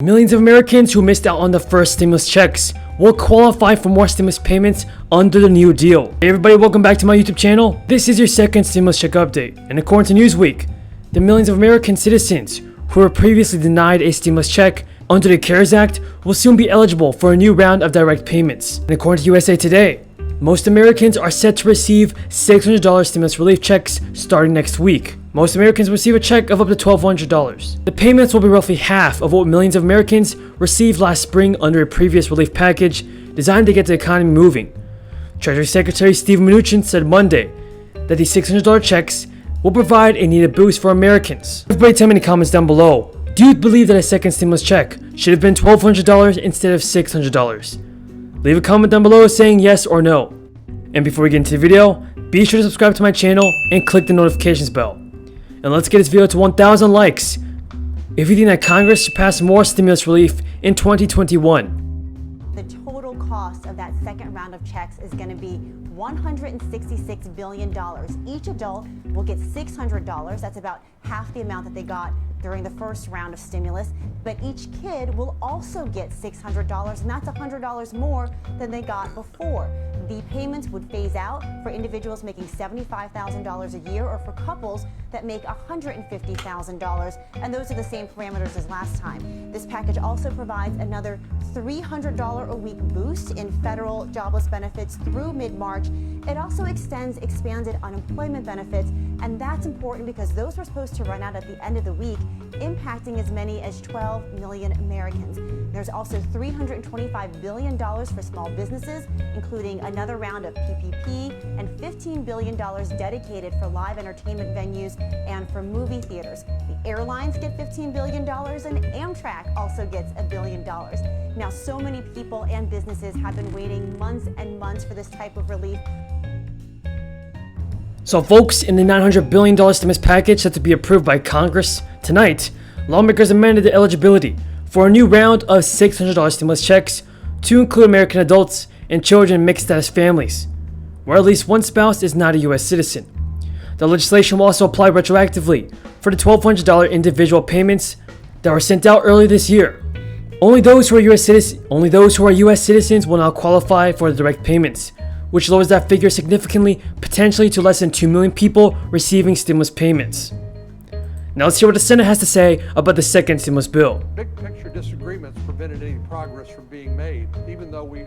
Millions of Americans who missed out on the first stimulus checks will qualify for more stimulus payments under the new deal. Hey everybody, welcome back to my YouTube channel. This is your second stimulus check update, and according to Newsweek, the millions of American citizens who were previously denied a stimulus check under the CARES Act will soon be eligible for a new round of direct payments. And according to USA Today, most Americans are set to receive $600 stimulus relief checks starting next week. Most Americans receive a check of up to $1,200. The payments will be roughly half of what millions of Americans received last spring under a previous relief package designed to get the economy moving. Treasury Secretary Steve Mnuchin said Monday that these $600 checks will provide a needed boost for Americans. Everybody tell me in the comments down below, do you believe that a second stimulus check should have been $1,200 instead of $600? Leave a comment down below saying yes or no. And before we get into the video, be sure to subscribe to my channel and click the notifications bell. And let's get this video to 1,000 likes if you think that Congress should pass more stimulus relief in 2021. The total cost of that second round of checks is going to be $166 billion. Each adult will get $600. That's about half the amount that they got during the first round of stimulus. But each kid will also get $600, and that's $100 more than they got before. The payments would phase out for individuals making $75,000 a year or for couples that make $150,000, and those are the same parameters as last time. This package also provides another $300 a week boost in federal jobless benefits through mid-March. It also extends expanded unemployment benefits, and that's important because those were supposed to run out at the end of the week, impacting as many as 12 million Americans. There's also $325 billion for small businesses, including another round of PPP and $15 billion dedicated for live entertainment venues and for movie theaters. The airlines get $15 billion and Amtrak also gets $1 billion. Now, so many people and businesses have been waiting months and months for this type of relief. So folks, in the $900 billion stimulus package set to be approved by Congress tonight, lawmakers amended the eligibility for a new round of $600 stimulus checks to include American adults and children in mixed-status families, where at least one spouse is not a U.S. citizen. The legislation will also apply retroactively for the $1,200 individual payments that were sent out earlier this year. Only those who are U.S. citizens will now qualify for the direct payments, which lowers that figure significantly, potentially to less than 2 million people receiving stimulus payments. Now let's hear what the Senate has to say about the second stimulus bill. Big picture disagreements prevented any progress from being made, even though we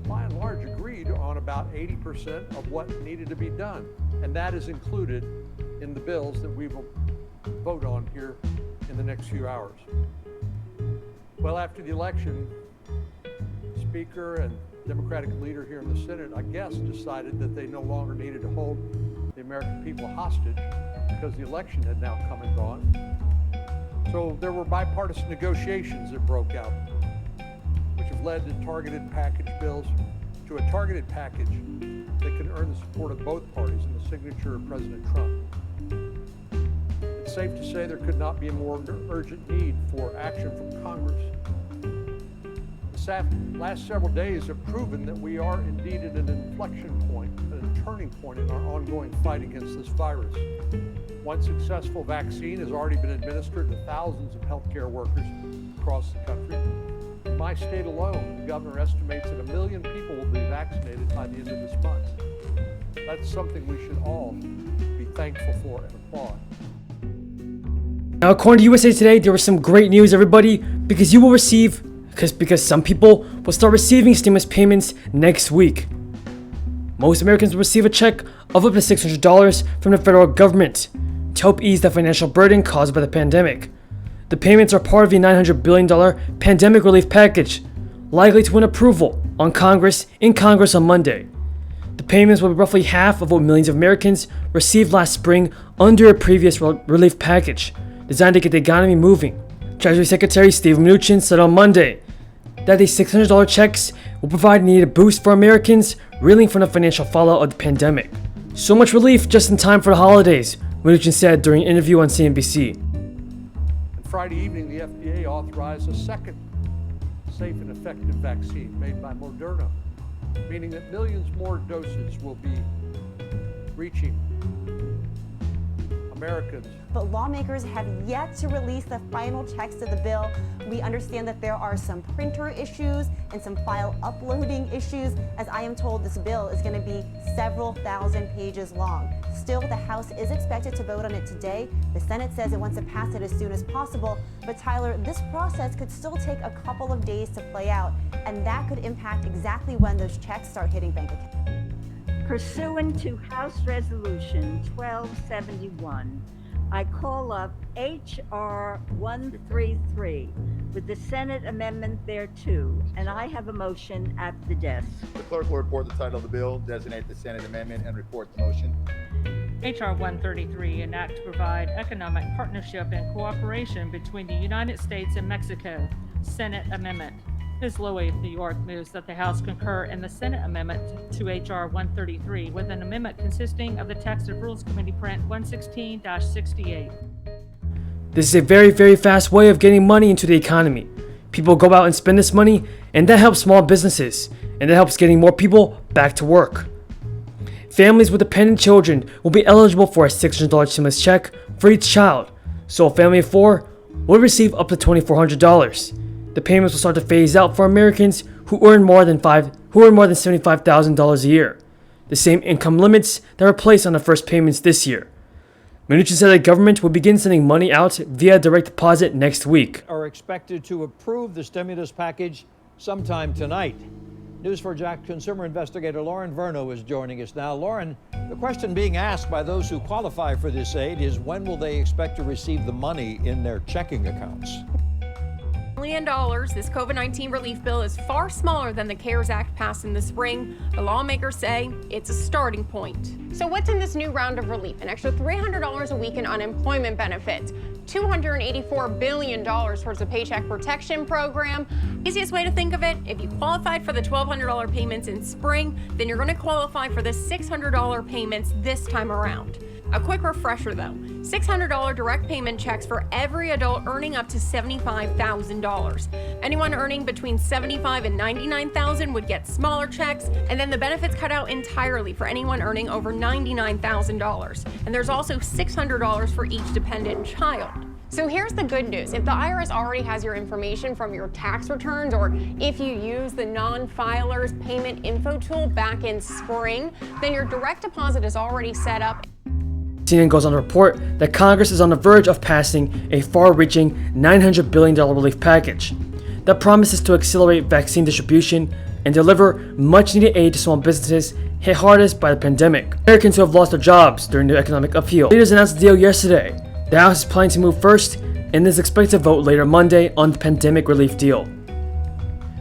by and large agreed on about 80% of what needed to be done. And that is included in the bills that we will vote on here in the next few hours. Well, after the election, the Speaker and Democratic leader here in the Senate, I guess, decided that they no longer needed to hold the American people hostage because the election had now come and gone. So there were bipartisan negotiations that broke out, which have led to targeted package bills, to a targeted package that can earn the support of both parties and the signature of President Trump. It's safe to say there could not be a more urgent need for action from Congress. The last several days have proven that we are indeed at an inflection point, a turning point in our ongoing fight against this virus. One successful vaccine has already been administered to thousands of healthcare workers across the country. In my state alone, the governor estimates that 1 million people will be vaccinated by the end of this month. That's something we should all be thankful for and applaud. Now, according to USA Today, there was some great news, everybody, because you will receive, because some people will start receiving stimulus payments next week. Most Americans will receive a check of up to $600 from the federal government to help ease the financial burden caused by the pandemic. The payments are part of the $900 billion pandemic relief package, likely to win approval in Congress on Monday. The payments will be roughly half of what millions of Americans received last spring under a previous relief package designed to get the economy moving. Treasury Secretary Steve Mnuchin said on Monday that these $600 checks will provide a needed boost for Americans reeling from the financial fallout of the pandemic. So much relief just in time for the holidays, Mnuchin said during an interview on CNBC. Friday evening, the FDA authorized a second safe and effective vaccine made by Moderna, meaning that millions more doses will be reaching Americans. But lawmakers have yet to release the final text of the bill. We understand that there are some printer issues and some file uploading issues, as I am told this bill is going to be several thousand pages long. Still, the House is expected to vote on it today. The Senate says it wants to pass it as soon as possible. But Tyler, this process could still take a couple of days to play out, and that could impact exactly when those checks start hitting bank accounts. Pursuant to House Resolution 1271, I call up H.R. 133 with the Senate amendment thereto, and I have a motion at the desk. The clerk will report the title of the bill, designate the Senate amendment, and report the motion. H.R. 133, an act to provide economic partnership and cooperation between the United States and Mexico. Senate amendment. Ms. Lowy of New York moves that the House concur in the Senate amendment to H.R. 133 with an amendment consisting of the text of Rules Committee Print 116-68. This is a very, very fast way of getting money into the economy. People go out and spend this money, and that helps small businesses, and that helps getting more people back to work. Families with dependent children will be eligible for a $600 stimulus check for each child, so a family of 4 will receive up to $2,400. The payments will start to phase out for Americans who earn more than $75,000 a year, the same income limits that were placed on the first payments this year. Mnuchin said the government will begin sending money out via direct deposit next week. Are expected to approve the stimulus package sometime tonight. News4JAX consumer investigator Lauren Verno is joining us now. Lauren, the question being asked by those who qualify for this aid is when will they expect to receive the money in their checking accounts? $1 million. This COVID-19 relief bill is far smaller than the CARES Act passed in the spring. The lawmakers say it's a starting point. So what's in this new round of relief? An extra $300 a week in unemployment benefits, $284 billion towards the Paycheck Protection Program. Easiest way to think of it, if you qualified for the $1,200 payments in spring, then you're going to qualify for the $600 payments this time around. A quick refresher though, $600 direct payment checks for every adult earning up to $75,000. Anyone earning between $75,000 and $99,000 would get smaller checks, and then the benefits cut out entirely for anyone earning over $99,000. And there's also $600 for each dependent child. So here's the good news. If the IRS already has your information from your tax returns, or if you use the non-filers payment info tool back in spring, then your direct deposit is already set up. CNN goes on to report that Congress is on the verge of passing a far-reaching $900 billion relief package that promises to accelerate vaccine distribution and deliver much-needed aid to small businesses hit hardest by the pandemic. Americans who have lost their jobs during the economic upheaval. Leaders announced the deal yesterday. The House is planning to move first and is expected to vote later Monday on the pandemic relief deal.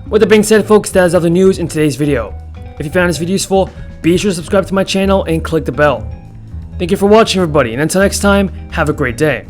With that being said, folks, that is all the news in today's video. If you found this video useful, be sure to subscribe to my channel and click the bell. Thank you for watching, everybody, and until next time, have a great day.